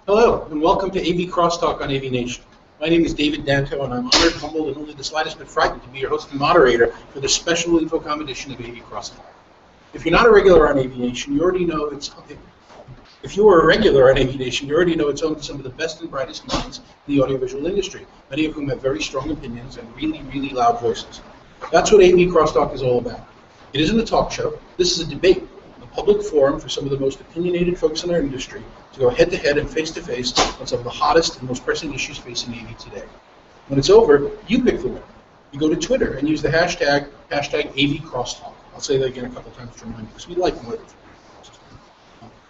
Hello, and welcome to AVCrosstalk on AVNation. My name is David Danto, and I'm honored, humbled, and only the slightest bit frightened to be your host and moderator for this special InfoComm edition of AVCrosstalk. If you're not a regular on AVNation, you already know it's... If you are a regular on AVNation, you already know it's home to some of the best and brightest minds in the audiovisual industry, many of whom have very strong opinions and really, really loud voices. That's what AVCrosstalk is all about. It isn't a talk show. This is a debate, a public forum for some of the most opinionated folks in our industry to go head-to-head and face-to-face on some of the hottest and most pressing issues facing AV today. When it's over, you pick the winner. You go to Twitter and use the hashtag AVCrosstalk. I'll say that again a couple times to remind you, because we like more than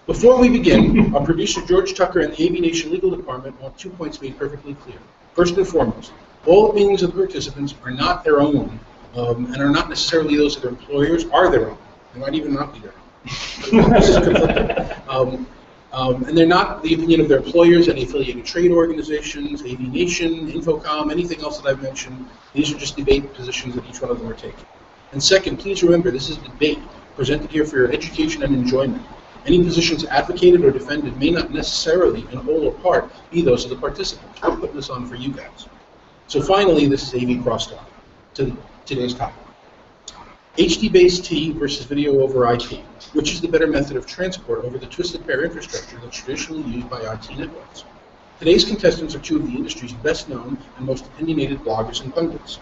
Before we begin, our producer George Tucker and the AVNation legal department want 2 points made perfectly clear. First and foremost, all opinions of the participants are not their own, and are not necessarily those of their employers, are their own. They might even not be their own. This is conflicting. And they're not the opinion of their employers, any affiliated trade organizations, AVNation, InfoComm, anything else that I've mentioned. These are just debate positions that each one of them are taking. And second, please remember, this is a debate presented here for your education and enjoyment. Any positions advocated or defended may not necessarily, in whole or part, be those of the participants. We're putting this on for you guys. So finally, this is AVCrosstalk, to today's topic. HDBaseT versus video over IP. Which is the better method of transport over the twisted pair infrastructure that's traditionally used by IT networks? Today's contestants are two of the industry's best known and most opinionated bloggers and pundits.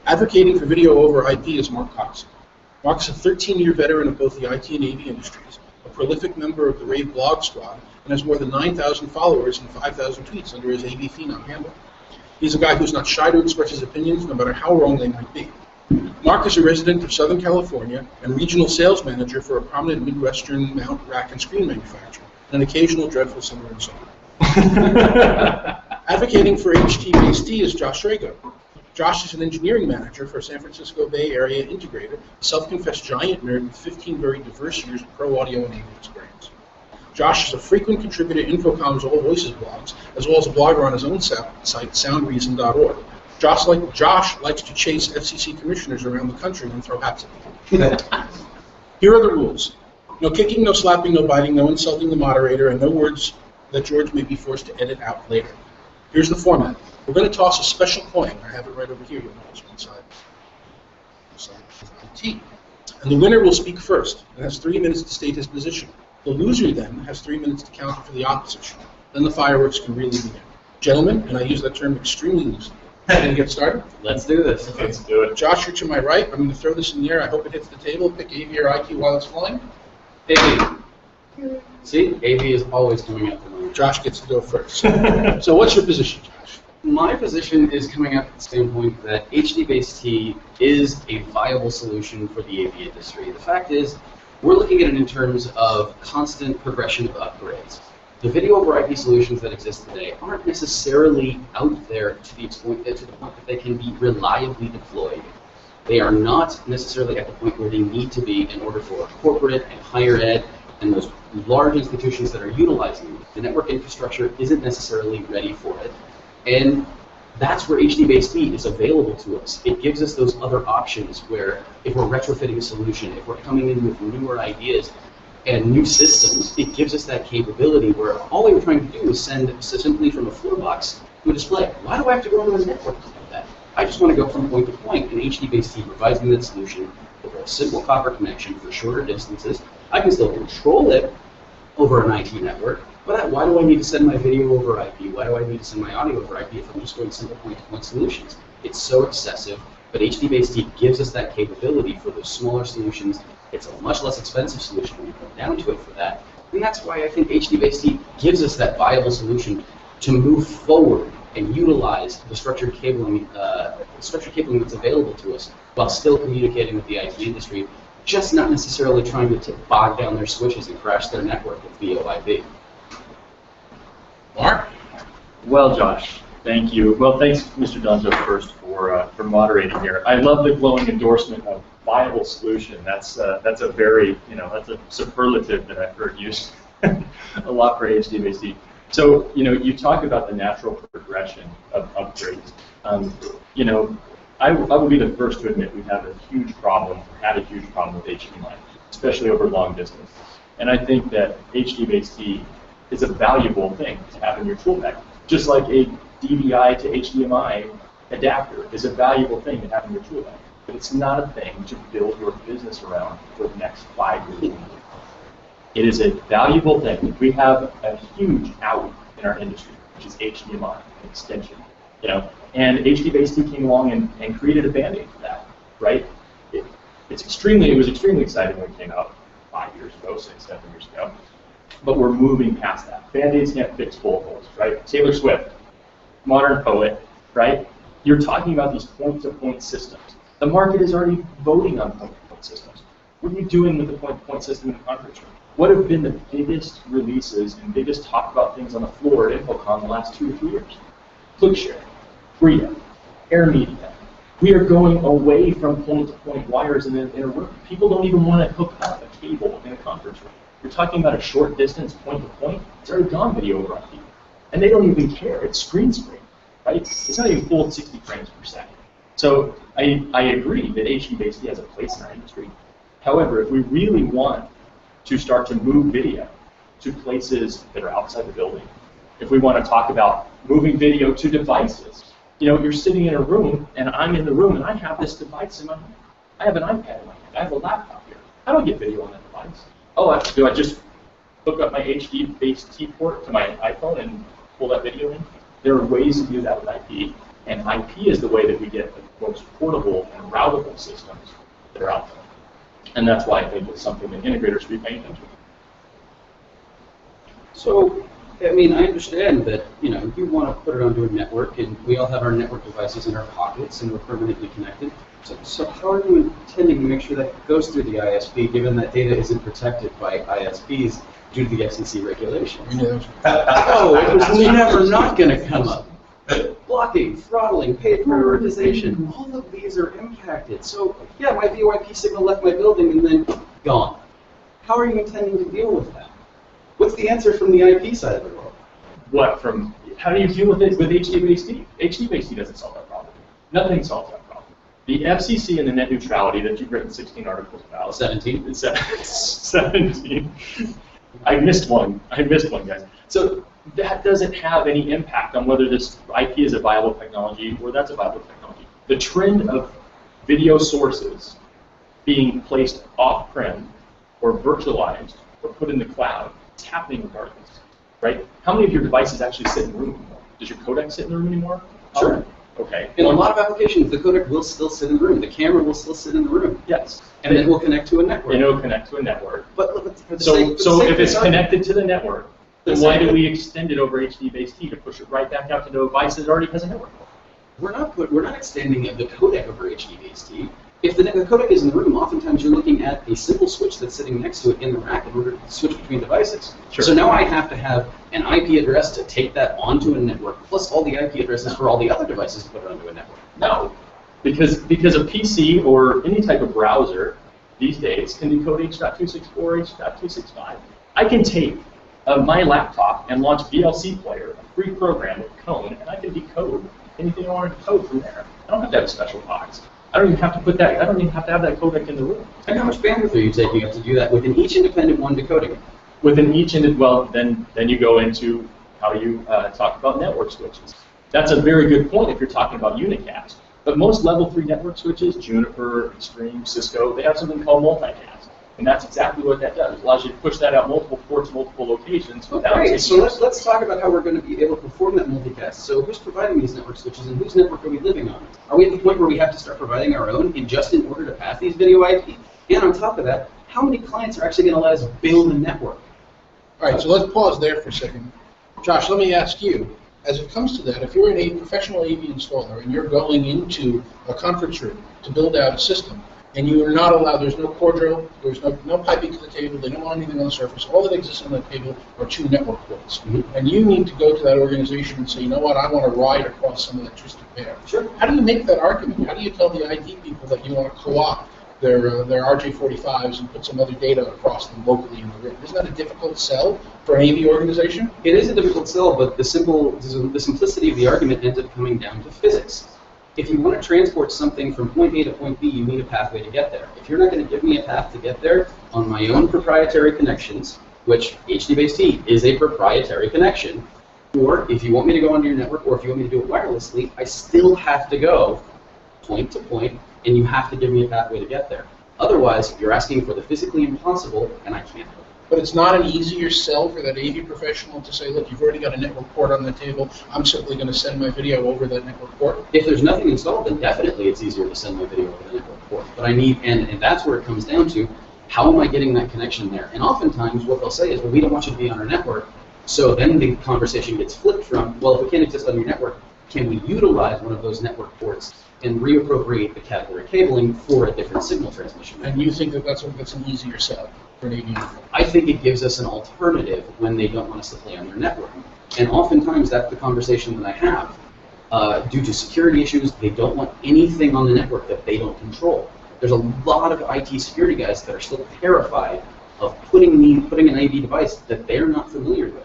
Advocating for video over IP is Mark Coxon. Mark is a 13-year veteran of both the IT and AV industries, a prolific member of the Rave blog squad, and has more than 9,000 followers and 5,000 tweets under his AV Phenom handle. He's a guy who's not shy to express his opinions, no matter how wrong they might be. Mark is a resident of Southern California and regional sales manager for a prominent Midwestern mount, rack, and screen manufacturer, and an occasional dreadful summer and summer. Advocating for HDBaseT is Josh Srago. Josh is an engineering manager for a San Francisco Bay Area integrator, a self-confessed giant nerd with 15 very diverse years of pro audio and AV experience. Josh is a frequent contributor to InfoComm's All Voices blogs, as well as a blogger on his own site, soundreason.org. Josh likes to chase FCC commissioners around the country and throw hats at them. Here are the rules. No kicking, no slapping, no biting, no insulting the moderator, and no words that George may be forced to edit out later. Here's the format. We're going to toss a special coin. I have it right over here. You'll notice one side. T. And the winner will speak first and has 3 minutes to state his position. The loser then has 3 minutes to counter for the opposition. Then the fireworks can really begin. Gentlemen, and I use that term extremely loosely. Can you get started? Let's do this. Okay. Let's do it. Josh, you're to my right. I'm going to throw this in the air. I hope it hits the table. Pick AV or IQ while it's flying. AV. See? AV is always coming out the winner. Josh gets to go first. So what's your position, Josh? My position is coming up at the standpoint that HDBaseT is a viable solution for the AV industry. The fact is, we're looking at it in terms of constant progression of upgrades. The video over IP solutions that exist today aren't necessarily out there to the point that they can be reliably deployed. They are not necessarily at the point where they need to be in order for corporate and higher ed and those large institutions that are utilizing them. The network infrastructure isn't necessarily ready for it. And that's where HDBaseT is available to us. It gives us those other options where if we're retrofitting a solution, if we're coming in with newer ideas, and new systems, it gives us that capability where all we were trying to do is send simply from a floor box to a display. Why do I have to go on the network to do that? I just want to go from point to point, and HDBaseT provides me that solution over a simple copper connection for shorter distances. I can still control it over an IT network, but why do I need to send my video over IP? Why do I need to send my audio over IP if I'm just going simple point-to-point solutions? It's so excessive, but HDBaseT gives us that capability for those smaller solutions. It's a much less expensive solution when you come down to it for that. And that's why I think HDBaseT gives us that viable solution to move forward and utilize the structured cabling that's available to us while still communicating with the IT industry, just not necessarily trying to bog down their switches and crash their network with VoIP. Mark? Well, Josh, thank you. Well, thanks, Mr. Danto, first for moderating here. I love the glowing endorsement of viable solution. That's a very, that's a superlative that I've heard used a lot for HDBaseT. So, you talk about the natural progression of upgrades. I will be the first to admit we have a huge problem, had a huge problem with HDMI, especially over long distance. And I think that HDBaseT is a valuable thing to have in your tool bag. Just like a DVI to HDMI adapter is a valuable thing to have in your tool bag. But it's not a thing to build your business around for the next 5 years. It is a valuable thing. We have a huge out in our industry, which is HDMI, an extension. And HDBaseT came along and created a band-aid for that, right? It was extremely exciting when it came out 5 years ago, 6, 7 years ago. But we're moving past that. Band-aids can't fix bullet holes, right? Taylor Swift, modern poet, right? You're talking about these point-to-point systems. The market is already voting on point-to-point systems. What are you doing with the point-to-point system in the conference room? What have been the biggest releases and biggest talked about things on the floor at InfoComm the last 2 or 3 years? ClickShare, Bria, Air Media. We are going away from point-to-point wires in a room. People don't even want to hook up a cable in a conference room. You're talking about a short distance point-to-point. It's already gone video over IP. And they don't even care. It's screen, right? It's not even full 60 frames per second. So I agree that HDBaseT has a place in our industry. However, if we really want to start to move video to places that are outside the building, if we want to talk about moving video to devices, you're sitting in a room, and I'm in the room, and I have this device in my hand. I have an iPad in my hand. I have a laptop here. I don't get video on that device. Oh, do I just hook up my HDBaseT port to my iPhone and pull that video in? There are ways to do that with IP, and IP is the way that we get the most portable and routable systems that are out there. And that's why I think it's something that integrators should be paying attention to. So, I mean, I understand that, you want to put it onto a network, and we all have our network devices in our pockets, and we're permanently connected. So how are you intending to make sure that goes through the ISP, given that data isn't protected by ISPs due to the FCC regulation? Oh, it was never not going to come up. Blocking, throttling, paid prioritization, all of these are impacted. So, yeah, my VoIP signal left my building and then gone. How are you intending to deal with that? What's the answer from the IP side of the world? How do you deal with it with HDBaseT? HDBaseT doesn't solve that problem. Nothing solves that problem. The FCC and the net neutrality that you've written 16 articles about. 17. 17. I missed one, guys. So that doesn't have any impact on whether this IP is a viable technology or that's a viable technology. The trend of video sources being placed off-prem or virtualized or put in the cloud, it's happening regardless, right? How many of your devices actually sit in the room anymore? Does your codec sit in the room anymore? Sure. Okay. In a lot of applications, the codec will still sit in the room. The camera will still sit in the room. Yes. And it will connect to a network. And it will connect to a network. But for the so if it's connected to the network, then why do we extend it over HDBaseT to push it right back out to the device that already has a network? We're not extending the codec over HDBaseT. If the codec is in the room, oftentimes you're looking at a simple switch that's sitting next to it in the rack in order to switch between devices. Sure. So now I have to have an IP address to take that onto a network, plus all the IP addresses for all the other devices to put it onto a network. No, because a PC or any type of browser these days can decode H.264, H.265. I can take my laptop and launch VLC Player, a free program with Cone, and I can decode anything I want to decode from there. I don't have to have a special box. I don't even have to put that. I don't even have to have that codec in the room. And how much bandwidth are you taking up to do that within each independent one decoding? Within each, then you go into how you talk about network switches. That's a very good point if you're talking about unicast. But most level 3 network switches, Juniper, Extreme, Cisco, they have something called multicast. And that's exactly what that does. It allows you to push that out multiple ports, multiple locations. Okay, so let's talk about how we're going to be able to perform that multicast. So who's providing these network switches and whose network are we living on? Are we at the point where we have to start providing our own just in order to pass these video IP? And on top of that, how many clients are actually going to let us build a network? All right, so let's pause there for a second. Josh, let me ask you, as it comes to that, if you're a professional AV installer and you're going into a conference room to build out a system, and you are not allowed, there's no core drill, there's no piping to the table, they don't want anything on the surface, all that exists on the table are 2 network ports. And you need to go to that organization and say, you know what, I want to ride across some electricity pair. Sure. How do you make that argument? How do you tell the IT people that you want to co-opt their RJ45s and put some other data across them locally in the room? Isn't that a difficult sell for an AV organization? It is a difficult sell, but the simplicity of the argument ends up coming down to physics. If you want to transport something from point A to point B, you need a pathway to get there. If you're not going to give me a path to get there on my own proprietary connections, which HDBaseT is a proprietary connection. Or if you want me to go onto your network, or if you want me to do it wirelessly, I still have to go point to point, and you have to give me a pathway to get there. Otherwise, you're asking for the physically impossible, and I can't. But it's not an easier sell for that AV professional to say, look, you've already got a network port on the table, I'm simply going to send my video over that network port? If there's nothing installed, then definitely it's easier to send my video over the network port. But I need, and that's where it comes down to, how am I getting that connection there? And oftentimes what they'll say is, well, we don't want you to be on our network. So then the conversation gets flipped from, well, if we can't exist on your network, can we utilize one of those network ports and reappropriate the category cabling for a different signal transmission? And you think that that's an easier sell for an AV? I think it gives us an alternative when they don't want us to play on their network. And oftentimes that's the conversation that I have. Due to security issues, they don't want anything on the network that they don't control. There's a lot of IT security guys that are still terrified of putting an AV device that they're not familiar with.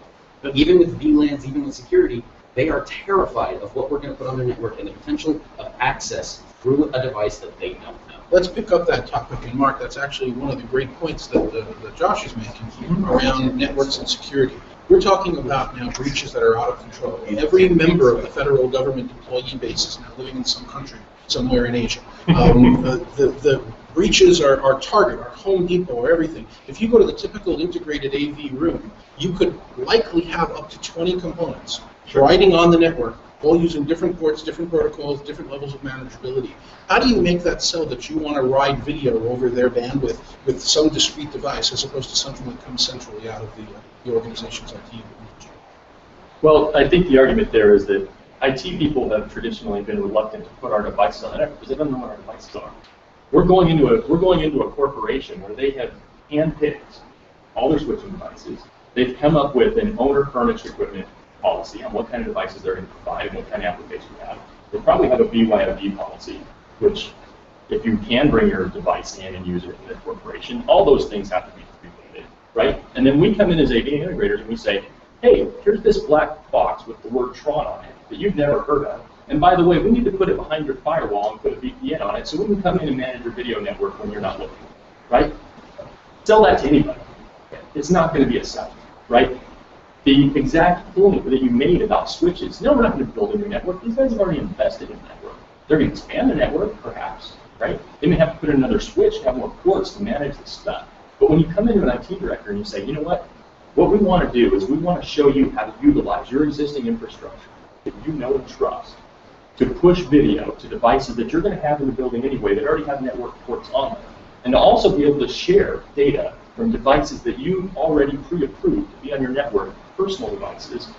Even with VLANs, even with security, they are terrified of what we're going to put on their network and the potential of access through a device that they don't know. Let's pick up that topic, and Mark, that's actually one of the great points that Josh is making around networks and security. We're talking about now breaches that are out of control. Every member of the federal government employee base is now living in some country somewhere in Asia. The breaches are Target, our Home Depot, or everything. If you go to the typical integrated AV room, you could likely have up to 20 components riding on the network, all using different ports, different protocols, different levels of manageability. How do you make that sell that you want to ride video over their bandwidth with some discrete device as opposed to something that comes centrally out of the organization's IT? Well, I think the argument there is that IT people have traditionally been reluctant to put our devices on the network because they don't know what our devices are. We're going into a corporation where they have handpicked all their switching devices. They've come up with an owner-furnished equipment policy on what kind of devices they're going to provide and what kind of application you have. They probably have a BYOD policy, which if you can bring your device in and use it in the corporation, all those things have to be regulated, right? And then we come in as AV integrators and we say, hey, here's this black box with the word Tron on it that you've never heard of. And by the way, we need to put it behind your firewall and put a VPN on it so we can come in and manage your video network when you're not looking, right? Sell that to anybody. It's not going to be a sell, right? The exact point that you made about switches, no, we're not going to build a new network. These guys have already invested in the network. They're going to expand the network, perhaps, right? They may have to put in another switch to have more ports to manage this stuff. But when you come into an IT director and you say, you know what we want to do is we want to show you how to utilize your existing infrastructure that you know and trust to push video to devices that you're going to have in the building anyway that already have network ports on them, and to also be able to share data from devices that you already pre-approved to be on your network, personal devices,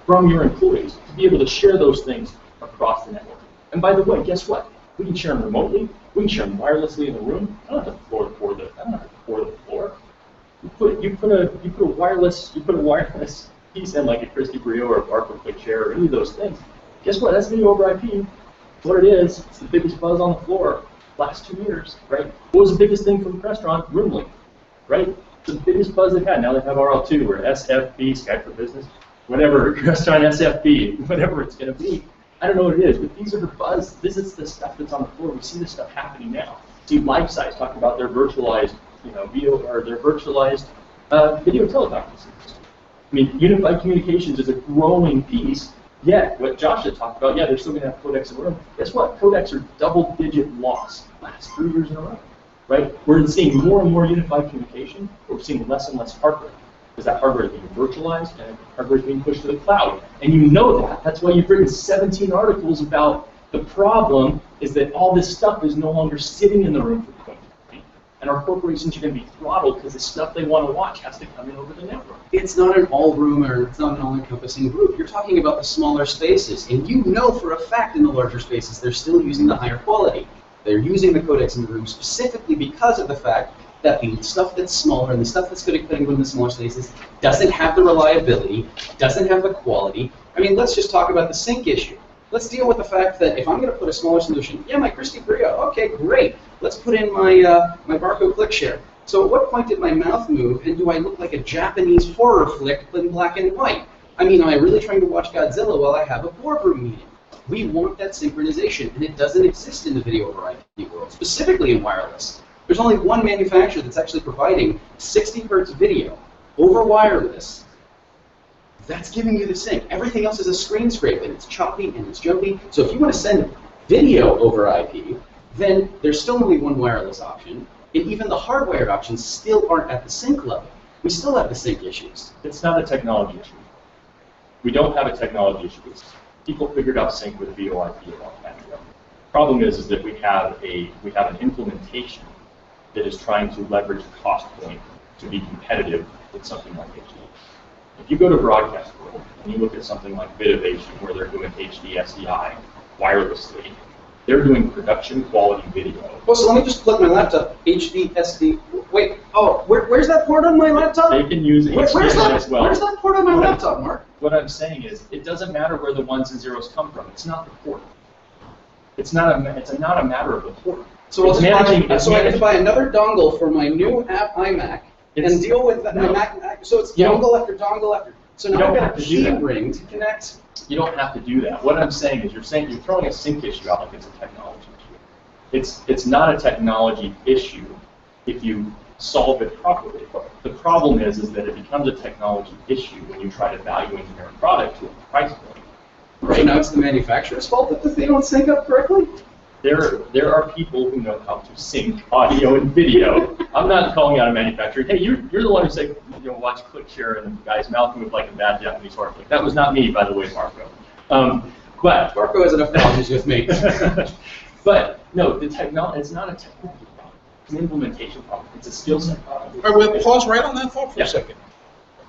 from your employees, to be able to share those things across the network. And by the way, guess what? We can share them remotely. We can share them wirelessly in the room. I don't have to floor the floor. You put a wireless piece in like a Christie Brio or a Barker Quick Share or any of those things. Guess what? That's video over IP. What it is, it's the biggest buzz on the floor last 2 years, right? What was the biggest thing from the restaurant? Roomlink, right? It's the biggest buzz they've had. Now they have RL2 or SFB, Skype for Business, whatever, restaurant SFB, whatever it's going to be. I don't know what it is, but these are the buzz. This is the stuff that's on the floor. We see this stuff happening now. See LifeSize talking about their virtualized, video or their virtualized video teleconferencing system. I mean, unified communications is a growing piece. Yet, what Josh had talked about, yeah, they're still going to have codecs in the room. Guess what? Codecs are double-digit loss last 3 years in a row, right? We're seeing more and more unified communication, but we're seeing less and less hardware. Because that hardware is being virtualized and hardware is being pushed to the cloud. And you know that. That's why you've written 17 articles about the problem is that all this stuff is no longer sitting in the room for people. And our corporations are going to be throttled because the stuff they want to watch has to come in over the network. It's not an all-room or it's not an all-encompassing group. You're talking about the smaller spaces. And you know for a fact in the larger spaces they're still using the higher quality. They're using the codecs in the room specifically because of the fact that the stuff that's smaller and the stuff that's going to go in the smaller spaces doesn't have the reliability, doesn't have the quality. I mean, let's just talk about the sync issue. Let's deal with the fact that if I'm going to put a smaller solution, yeah, my Christie Brio, okay, great. Let's put in my my Barco Click Share. So at what point did my mouth move, and do I look like a Japanese horror flick in black and white? I mean, am I really trying to watch Godzilla while I have a boardroom meeting? We want that synchronization, and it doesn't exist in the video over IP world, specifically in wireless. There's only one manufacturer that's actually providing 60 hertz video over wireless, that's giving you the sync. Everything else is a screen scrape, and it's choppy and it's jumpy. So if you want to send video over IP, then there's still only one wireless option, and even the hardwired options still aren't at the sync level. We still have the sync issues. It's not a technology issue. We don't have a technology issue. People figured out sync with VoIP a long time ago. Problem is that we have an implementation that is trying to leverage the cost point to be competitive with something like HD. If you go to broadcast world and you look at something like Vidivation, where they're doing HD SDI wirelessly, they're doing production quality video. Well, so let me just plug my laptop. HD, SD. Wait. Oh, where's that port on my laptop? They can use HDMI as well. Where's that port on my laptop, Mark? What I'm saying is, it doesn't matter where the ones and zeros come from. It's not the port. It's not a matter of the port. So I have to buy another dongle for my new iMac and deal with my Mac. So it's dongle after dongle after. So now I've got a key ring to connect. You don't have to do that. What I'm saying is, you're throwing a sync issue out like it's a technology issue. It's not a technology issue if you solve it properly. The problem is that it becomes a technology issue when you try to value engineer a product to a price point. Right. So now it's the manufacturer's fault that they don't sync up correctly? There are people who know how to sync audio and video. I'm not calling out a manufacturer. Hey, you're the one who said, watch ClickShare and the guy's mouth move like a bad Japanese horror flick. That was not me, by the way, Marco. But Marco has enough problems with me. But no, it's not a technology problem. It's an implementation problem. It's a skill set problem. All right, we'll pause right on that thought for a second.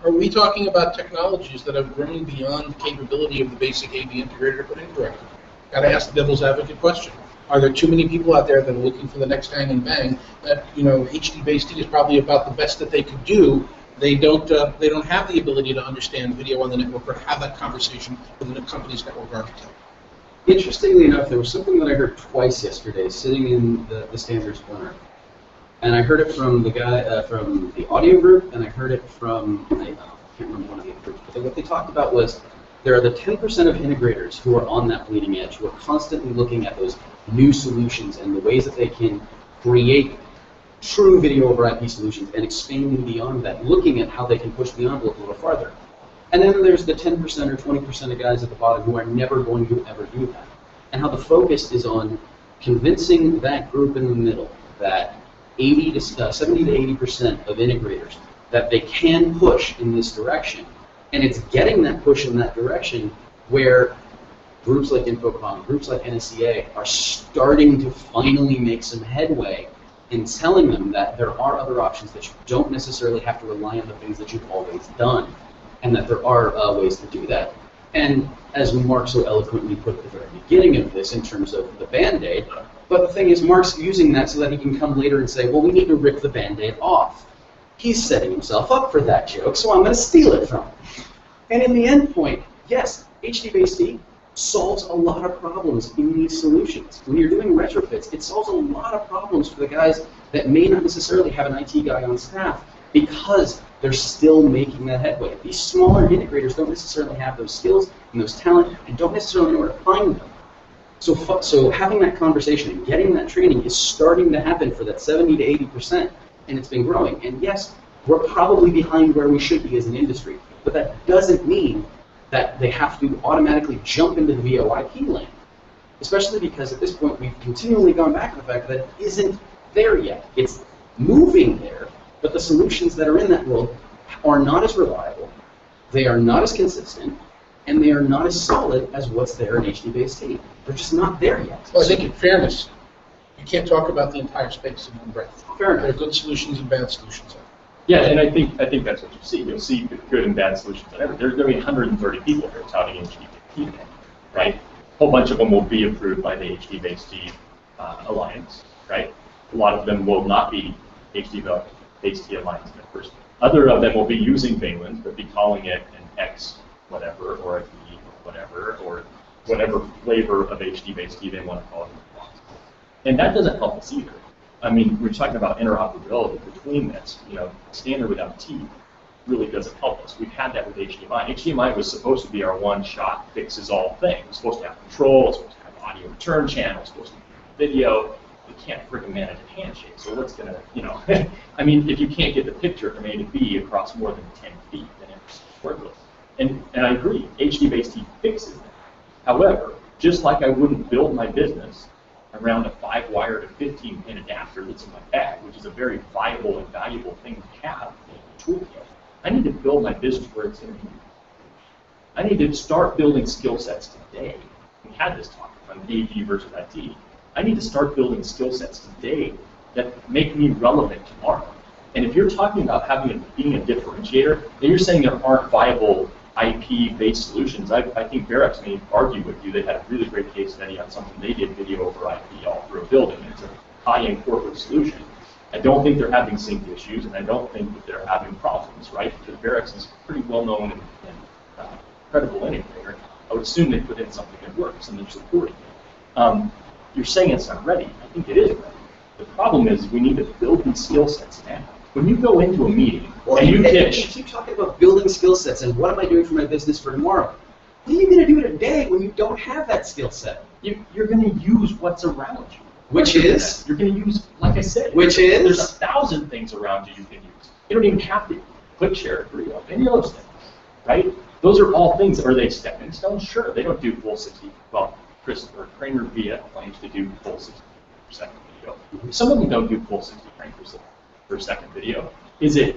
Are we talking about technologies that have grown beyond the capability of the basic AV integrator to put in directly? Got to ask the devil's advocate question. Are there too many people out there that are looking for the next hang and bang that, HDBaseT is probably about the best that they could do? They don't have the ability to understand video on the network or have that conversation with the company's network architect. Interestingly enough, there was something that I heard twice yesterday sitting in the standards corner. And I heard it from the guy from the audio group, and I heard it from, I can't remember one of the groups, but what they talked about was there are the 10% of integrators who are on that bleeding edge, who are constantly looking at those new solutions and the ways that they can create true video over IP solutions and expanding beyond that, looking at how they can push the envelope a little farther. And then there's the 10% or 20% of guys at the bottom who are never going to ever do that. And how the focus is on convincing that group in the middle, that 70 to 80% of integrators, that they can push in this direction. And it's getting that push in that direction where groups like InfoComm, groups like NSCA are starting to finally make some headway in telling them that there are other options, that you don't necessarily have to rely on the things that you've always done, and that there are ways to do that. And as Mark so eloquently put at the very beginning of this in terms of the Band-Aid, but the thing is, Mark's using that so that he can come later and say, well, we need to rip the Band-Aid off. He's setting himself up for that joke, so I'm going to steal it from him. And in the end point, yes, HDBaseT solves a lot of problems in these solutions. When you're doing retrofits, it solves a lot of problems for the guys that may not necessarily have an IT guy on staff because they're still making that headway. These smaller integrators don't necessarily have those skills and those talent and don't necessarily know where to find them. So having that conversation and getting that training is starting to happen for that 70 to 80%, and it's been growing. And yes, we're probably behind where we should be as an industry, but that doesn't mean that they have to automatically jump into the VoIP lane, especially because at this point we've continually gone back to the fact that it isn't there yet. It's moving there, but the solutions that are in that world are not as reliable, they are not as consistent, and they are not as solid as what's there in HDBaseT. They're just not there yet. Well, I think in fairness, you can't talk about the entire space in one breath. Fair enough. There are good solutions and bad solutions. Yeah, and I think that's what you see. You'll see good and bad solutions. There's going to be 130 people here touting HDBaseT, right? A whole bunch of them will be approved by the HDBaseT Alliance, right? A lot of them will not be HDBaseT Alliance members. Other of them will be using Valence, but be calling it an X whatever, or a V whatever, or whatever flavor of HDBaseT they want to call it. And that doesn't help us either. I mean, we're talking about interoperability between this. Standard without T really doesn't help us. We've had that with HDMI. HDMI was supposed to be our one-shot fixes-all thing. It was supposed to have control, it was supposed to have audio return channels, it was supposed to be video. you can't freaking manage a handshake. So what's gonna, I mean, if you can't get the picture from A to B across more than 10 feet, then it's worthless. And I agree, HDBaseT fixes that. However, just like I wouldn't build my business around a 5-wire to 15-pin adapter that's in my bag, which is a very viable and valuable thing to have in a toolkit, I need to build my business where it's going to be. I need to start building skill sets today. We had this talk on AV versus IT. I need to start building skill sets today that make me relevant tomorrow. And if you're talking about being a differentiator, then you're saying there aren't viable IP-based solutions. I think Varex may argue with you. They had a really great case study on something they did video over IP all through a building. It's a high-end corporate solution. I don't think they're having sync issues, and I don't think that they're having problems, right? Because Varex is pretty well-known and credible integrator. I would assume they put in something that works, and they're supporting it. You're saying it's not ready. I think it is ready. The problem is we need to build these skill sets now. When you go into a meeting and you pitch... You keep talking about building skill sets and what am I doing for my business for tomorrow. What are you going to do today when you don't have that skill set? You're going to use what's around you. Which is? You're going to use, like I said, which is? There's 1,000 things around you can use. You don't even have to click share, agree on any of those things, right? Those are all things. Are they stepping stones? Sure. They don't do full 60. Well, Kramer Via claims to do full 60 per second video. Some of them don't do full 60 frames per second video. Is it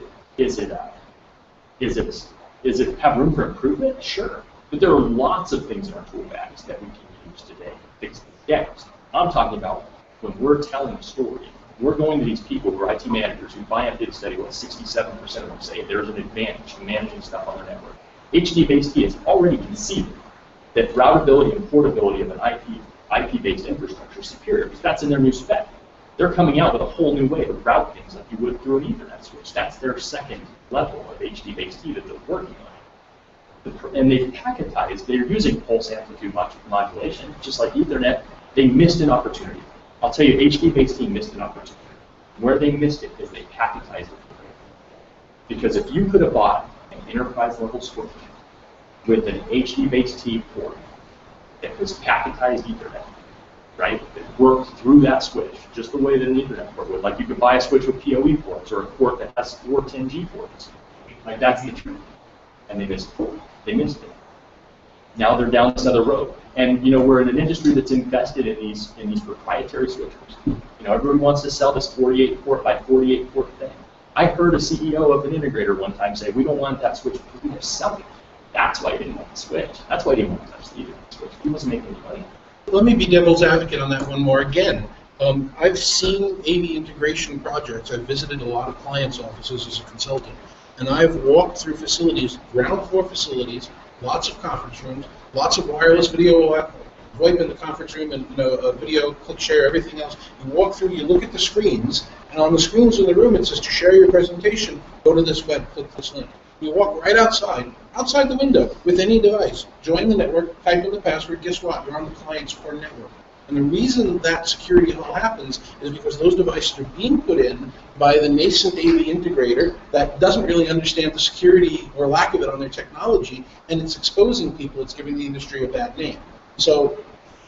have room for improvement? Sure. But there are lots of things in our tool bags that we can use today to fix these gaps. I'm talking about when we're telling a story, we're going to these people who are IT managers who Biant did a study, 67% of them say there's an advantage in managing stuff on their network. HDBaseT has already conceded that routability and portability of an IP-based infrastructure is superior because that's in their new spec. They're coming out with a whole new way to route things like you would through an Ethernet switch. That's their second level of HDBaseT that they're working on. And they've packetized, they're using pulse amplitude modulation, just like Ethernet. They missed an opportunity. I'll tell you, HDBaseT missed an opportunity. Where they missed it is they packetized it. Because if you could have bought an enterprise-level switch with an HDBaseT port that was packetized Ethernet, right, that worked through that switch, just the way that an Ethernet port would. Like you could buy a switch with PoE ports or a port that has 4 10G ports. Like that's the truth. And they missed it. They missed it. Now they're down this other road. And we're in an industry that's invested in these proprietary switchers. Everyone wants to sell this 48 port by 48 port thing. I heard a CEO of an integrator one time say, we don't want that switch because we were selling it. That's why he didn't want the switch. That's why he didn't want to touch the Ethernet switch. He wasn't making any money. Let me be devil's advocate on that one more again. I've seen AV integration projects. I've visited a lot of clients' offices as a consultant, and I've walked through facilities, ground floor facilities, lots of conference rooms, lots of wireless video, VoIP in the conference room, and video, click share, everything else. You walk through, you look at the screens, and on the screens in the room it says to share your presentation, go to this web, click this link. You walk right outside the window, with any device, join the network, type in the password, guess what? You're on the client's core network. And the reason that security all happens is because those devices are being put in by the nascent AV integrator that doesn't really understand the security or lack of it on their technology, and it's exposing people, it's giving the industry a bad name. So,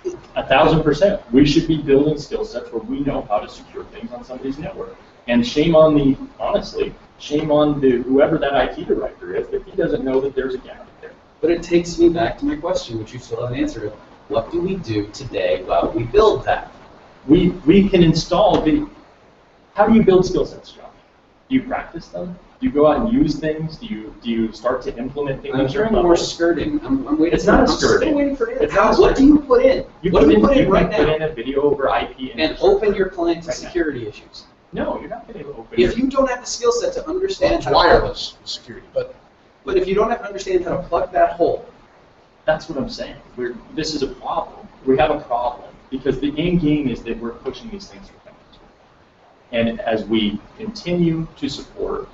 1,000%. We should be building skill sets where we know how to secure things on somebody's network. And shame on honestly, shame on whoever that IT director is that he doesn't know that there's a gap there. But it takes me back to my question, which you still haven't answered. What do we do today while we build that? We can install how do you build skill sets, John? Do you practice them? Do you go out and use things? Do you start to implement things? I'm hearing more skirting. I'm waiting. It's not a skirting. I'm still waiting for it. What do you put in? What do you put in right now? Put in a video over IP and open your client to security issues. No, you're not going to open. If you don't have the skill set to understand how wireless security, but if you don't have to understand how to plug that hole, that's what I'm saying. This is a problem. We have a problem because the end game is that we're pushing these things for customers. And as we continue to support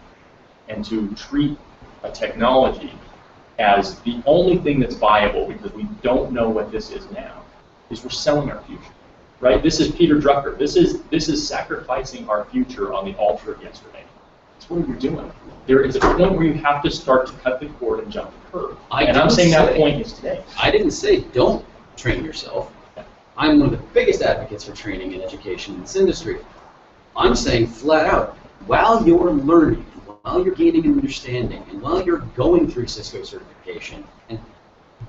and to treat a technology as the only thing that's viable because we don't know what this is now, is we're selling our future. Right? This is Peter Drucker. This is sacrificing our future on the altar of yesterday. That's what you're doing. There is a point where you have to start to cut the cord and jump the curve. And I'm saying that point is today. I didn't say don't train yourself. I'm one of the biggest advocates for training and education in this industry. I'm saying flat out, while you're learning, while you're gaining an understanding, and while you're going through Cisco certification and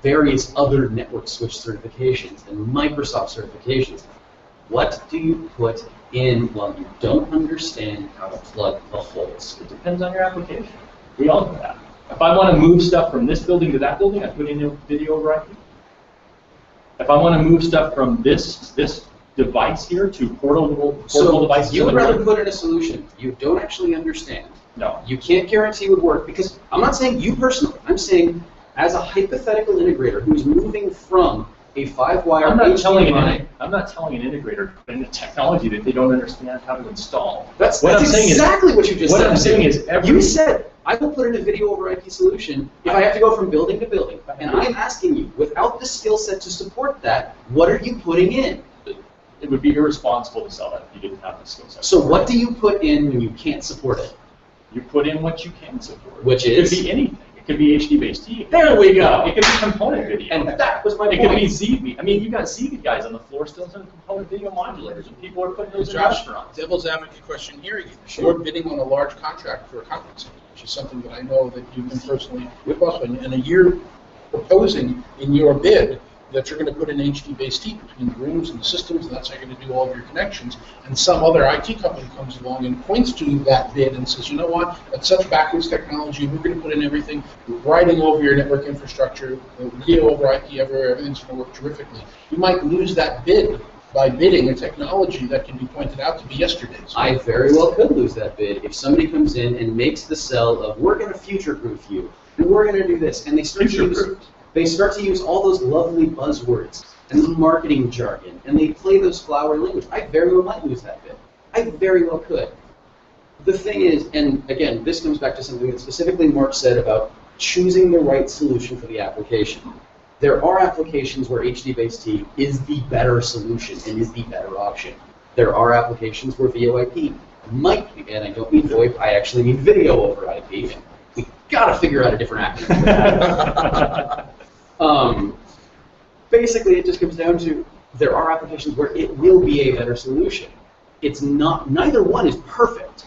various other network switch certifications and Microsoft certifications, what do you put in while you don't understand how to plug the holes? It depends on your application. We all know that. If I want to move stuff from this building to that building, I put in a video over IP. If I want to move stuff from this device here to portable devices. You would rather put in a solution you don't actually understand. No. You can't guarantee would work, because I'm not saying you personally. I'm saying as a hypothetical integrator who's moving from a 5-wire I'm not telling HDMI. an integrator to put in a technology that they don't understand how to install. That's exactly what you just said. What I'm saying is you said, I will put in a video over IP solution if I have to go from building to building. And I'm asking you, without the skill set to support that, what are you putting in? It would be irresponsible to sell that if you didn't have the skill set. So what do you put in when you can't support it? You put in what you can support. Which is? It could be anything. It could be HDBaseT. There we go. It could be component video. And that was my point. It could be ZV. I mean, you got ZV guys on the floor still doing component video modulators, and people are putting those in restaurants. Devil's advocate question here again. You're bidding on a large contract for a conference center, which is something that I know that you've been personally with us on, and you're proposing in your bid that you're going to put in HDBaseT between the rooms and the systems, and that's how you're going to do all of your connections. And some other IT company comes along and points to that bid and says, you know what, that's such backwards technology, we're going to put in everything, riding over your network infrastructure, video over IP everywhere, everything's going to work terrifically. You might lose that bid by bidding a technology that can be pointed out to be yesterday's. I very well could lose that bid if somebody comes in and makes the sell of, we're going to future-proof you, and we're going to do this, and they start to use all those lovely buzzwords and the marketing jargon, and they play those flowery language. I very well might lose that bid. I very well could. The thing is, and again, this comes back to something that specifically Mark said about choosing the right solution for the application. There are applications where HDBaseT is the better solution and is the better option. There are applications where VoIP might be, and I don't mean VoIP, I actually mean video over IP. We gotta figure out a different acronym for that. Basically, it just comes down to there are applications where it will be a better solution. It's not, neither one is perfect.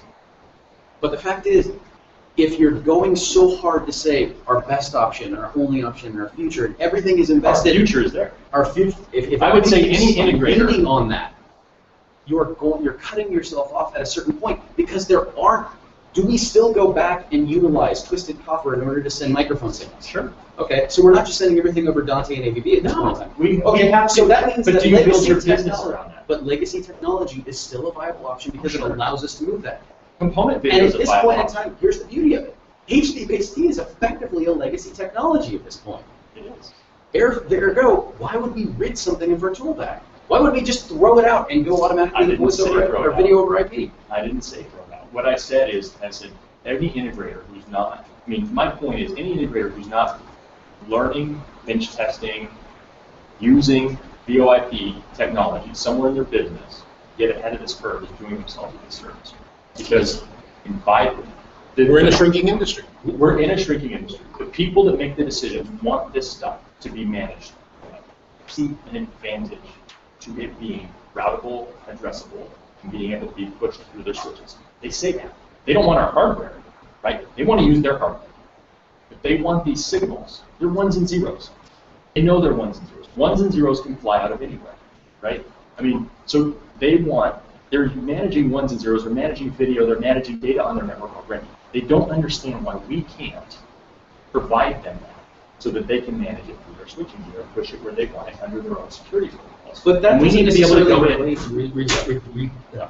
But the fact is, if you're going so hard to say our best option, our only option, and our future, and everything is invested. Our future is there. Our future. If I would say any integrator on that, you're cutting yourself off at a certain point, because there aren't. Do we still go back and utilize twisted copper in order to send microphone signals? Sure. Okay, so we're not just sending everything over Dante and AVB at this point in time. We have so that means that do you build your legacy business around that? But legacy technology is still a viable option because it allows us to move that. Component video And is at a this viable point in option. time, here's the beauty of it. HDBaseT is effectively a legacy technology at this point. It is. Ergo, why would we rid something of our tool bag? Why would we just throw it out and go automatically voice over or video over IP? I didn't say throw it out. What I said is, I said, any integrator who's not, I mean, my point is, any integrator who's not learning, bench testing, using VoIP technology somewhere in their business, get ahead of this curve, is doing themselves a disservice. Because we're in a shrinking industry. We're in a shrinking industry. The people that make the decisions want this stuff to be managed. Keep an advantage to it being routable, addressable, and being able to be pushed through their switches. They say that. They don't want our hardware, right? They want to use their hardware. If they want these signals, they're ones and zeros. They know they're ones and zeros. Ones and zeros can fly out of anywhere, right? I mean, so they're managing ones and zeros, they're managing video, they're managing data on their network already. They don't understand why we can't provide them that so that they can manage it through their switching gear and push it where they want it under their own security protocols. But that we need to be able to go in.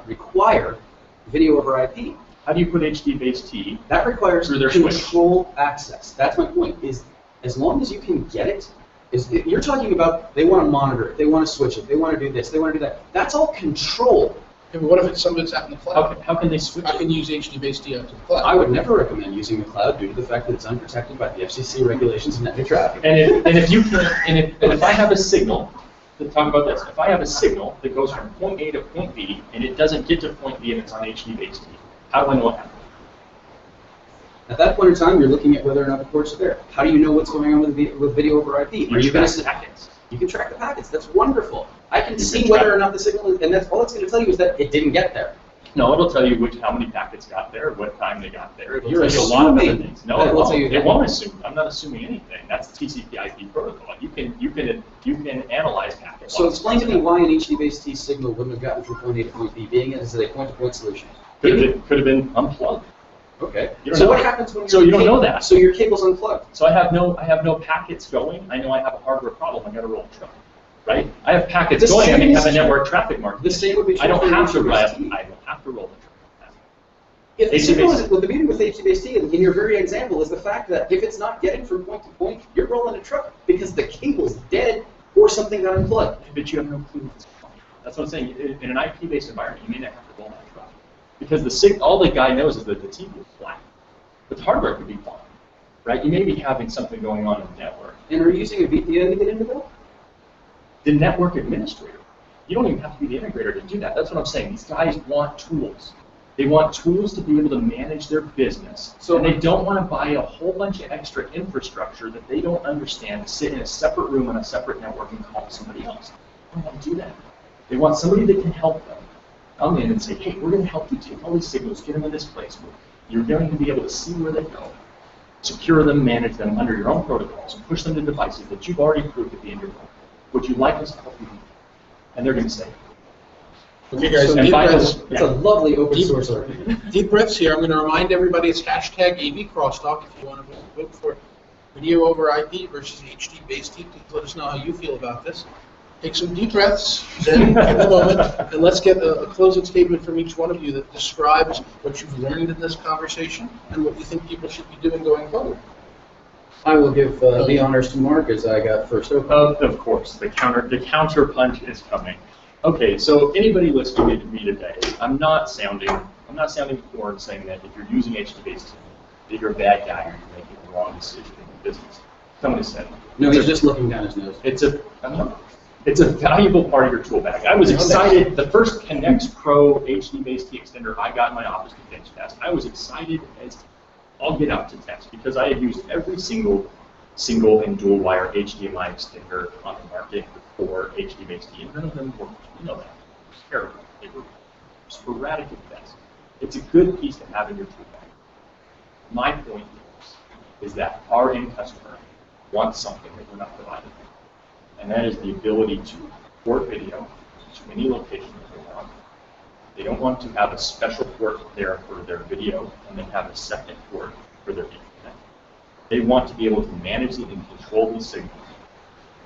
Require video over IP. How do you put HDBaseT? That requires through their control access. That's my point. Is as long as you can get it, you're talking about they want to monitor it, they want to switch it, they want to do this, they want to do that. That's all control. Yeah, but what if it's something that's out in the cloud? How can they switch I can use HDBaseT out to the cloud. I would never recommend using the cloud due to the fact that it's unprotected by the FCC regulations and net neutrality. And if I have a signal, let's talk about this. If I have a signal that goes from point A to point B and it doesn't get to point B and it's on HDBaseT, how do I know what happened? At that point in time, you're looking at whether or not the ports are there. How do you know what's going on with video over IP? You track packets. You can track the packets. That's wonderful. I can see whether or not the signal is, and that's all it's going to tell you is that it didn't get there. No, it'll tell you how many packets got there, what time they got there. It'll You're tell you a lot of other assuming things. No, that it it will tell you won't. that. It won't assume. I'm not assuming anything. That's the TCP/IP protocol. You can analyze packets. So explain to me why an HDBaseT signal wouldn't have gotten from point A to point B, being as a point-to-point solution. Could have been unplugged. Okay. You don't So know. what happens when So you don't know that. So your cable's unplugged. So I have no packets going. I know I have a hardware problem. I got to roll a truck, right? I have packets The going. I same may have a is network traffic market. The same would be true I don't for have to HDBaseT. I don't have to roll the truck. If the signal HDBaseT. is, well, the beauty with HDBaseT in your very example is the fact that if it's not getting from point to point, you're rolling a truck because the cable's dead or something got unplugged. But you have no clue if it's fine. That's what I'm saying. In an IP-based environment, you may not have to roll that truck because all the guy knows is that the TV is flat. But the hardware could be fine, right? You may be having something going on in the network. And are you using a VPN to get into that? The network administrator. You don't even have to be the integrator to do that. That's what I'm saying. These guys want tools. They want tools to be able to manage their business. And they don't want to buy a whole bunch of extra infrastructure that they don't understand, sit in a separate room on a separate network and call somebody else. They don't want to do that. They want somebody that can help them come in and say, hey, we're going to help you take all these signals, get them in this place. You're going to be able to see where they go, secure them, manage them under your own protocols, and push them to devices that you've already approved at the end of your phone. Would you like us to help you? And they're going to say, Okay, guys, So deep breaths. it's a lovely open source argument. Deep breaths here. I'm going to remind everybody it's hashtag AVCrosstalk if you want to vote for video over IP versus HDBaseT. Please let us know how you feel about this. Take some deep breaths, then take a moment, and let's get a closing statement from each one of you that describes what you've learned in this conversation and what you think people should be doing going forward. I will give the honors to Mark as I got first open. of course, the counter punch is coming. Okay, so anybody listening to me today, I'm not sounding corn saying that if you're using HDBaseT, that you're a bad guy or you're making the wrong decision in the business. Somebody said. No, he's just looking down his nose. It's a valuable part of your tool bag. I was excited. The first Connect Pro HDBaseT extender I got in my office to bench test, I was excited as I'll get out to test because I had used every single and dual wire HDMI extender on the market for HDBaseT, and none of them worked. You know that. It was terrible. They were sporadic at best. It's a good piece to have in your tool bag. My point is that our end customer wants something that we're not providing, and that is the ability to port video to any location that they want. They don't want to have a special port there for their video and then have a second port for their internet. They want to be able to manage and control these signals.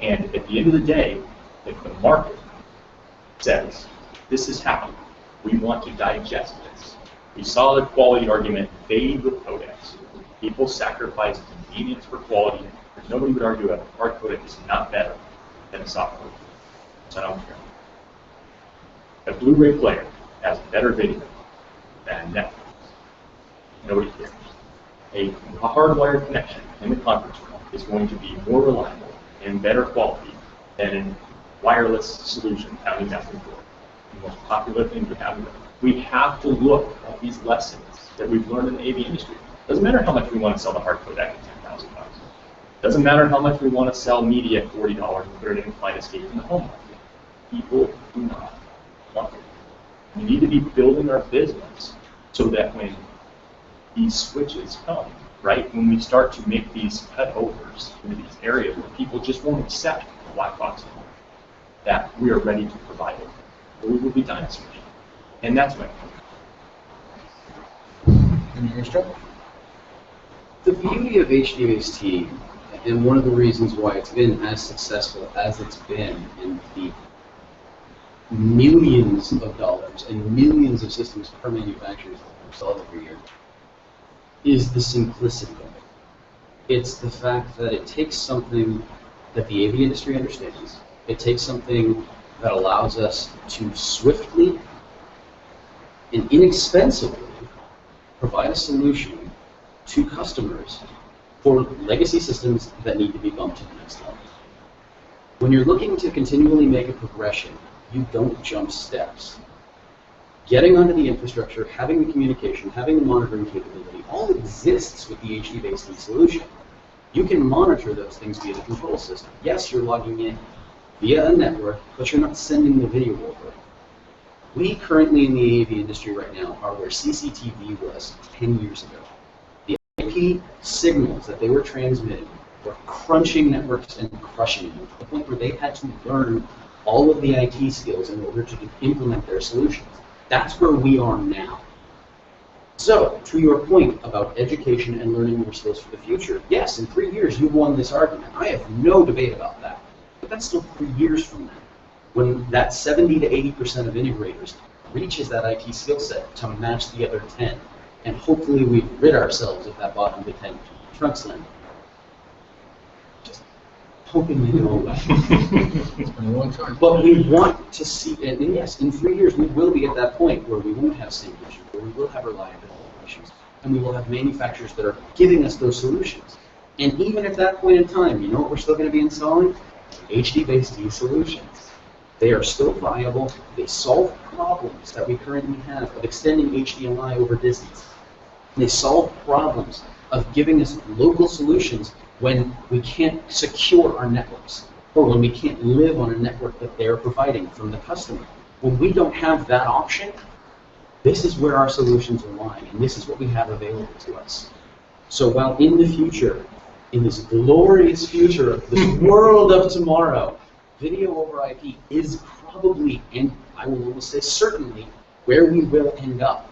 And at the end of the day, if the market says, this is how we want to digest this, we saw the quality argument fade with codecs. People sacrifice convenience for quality. Nobody would argue a hard codec is not better than a soft codec. So I don't care. A Blu-ray player has better video than Netflix. Nobody cares. A hardwired connection in the conference room is going to be more reliable and better quality than a wireless solution found in nothing for the most popular thing we have. We have to look at these lessons that we've learned in the AV industry. Doesn't matter how much we want to sell the hard codec at $10,000. Doesn't matter how much we want to sell media at $40 and put it in Flight Escape in the home market. People do not want it. We need to be building our business so that when these switches come, right, when we start to make these cutovers into these areas where people just won't accept the black box anymore, that we are ready to provide it, or we will be dinosaurs. And that's my point. The beauty of HDBaseT, and one of the reasons why it's been as successful as it's been in the millions of dollars and millions of systems per manufacturers that sell every year, is the simplicity of it. It's the fact that it takes something that the AV industry understands. It takes something that allows us to swiftly and inexpensively provide a solution to customers for legacy systems that need to be bumped to the next level. When you're looking to continually make a progression, you don't jump steps. Getting onto the infrastructure, having the communication, having the monitoring capability, all exists with the HDBaseT solution. You can monitor those things via the control system. Yes, you're logging in via a network, but you're not sending the video over. We currently in the AV industry right now are where CCTV was 10 years ago. The IP signals that they were transmitting were crunching networks and crushing them to the point where they had to learn all of the IT skills in order to implement their solutions. That's where we are now. So, to your point about education and learning more skills for the future, yes, in 3 years you won this argument. I have no debate about that. But that's still 3 years from now, when that 70 to 80% of integrators reaches that IT skill set to match the other 10. And hopefully we rid ourselves of that bottom of the 10 trunks then. Just hoping they go away. It's been a long time. But we want to see, and yes, in 3 years we will be at that point where we won't have safety issues, where we will have reliability issues, and we will have manufacturers that are giving us those solutions. And even at that point in time, you know what we're still going to be installing? HDBaseT solutions. They are still viable. They solve problems that we currently have of extending HDMI over distance. They solve problems of giving us local solutions when we can't secure our networks, or when we can't live on a network that they're providing from the customer. When we don't have that option, this is where our solutions are lying, and this is what we have available to us. So while in the future, in this glorious future of this world of tomorrow, video over IP is probably, and I will almost say certainly, where we will end up.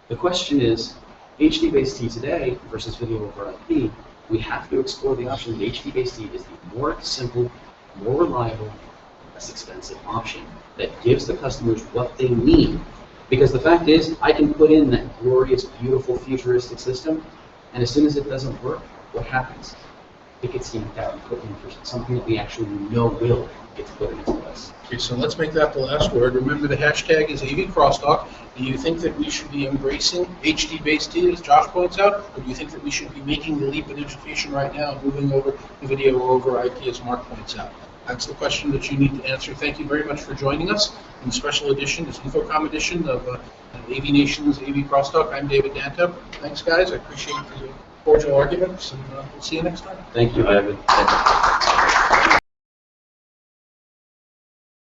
The question is, HDBaseT today versus video over IP, we have to explore the option that HDBaseT is the more simple, more reliable, less expensive option that gives the customers what they need. Because the fact is, I can put in that glorious, beautiful, futuristic system, and as soon as it doesn't work, what happens? It gets yanked out and put in for something that we actually know will get put into place. Okay, so let's make that the last word. Remember, the hashtag is AVCrosstalk. Do you think that we should be embracing HDBaseT, as Josh points out, or do you think that we should be making the leap in education right now and moving over to video over IP, as Mark points out? That's the question that you need to answer. Thank you very much for joining us in the special edition, this InfoComm edition of AVNation's AVCrosstalk. I'm David Danto. Thanks, guys. I appreciate the cordial arguments, and we'll see you next time. Thank you, David.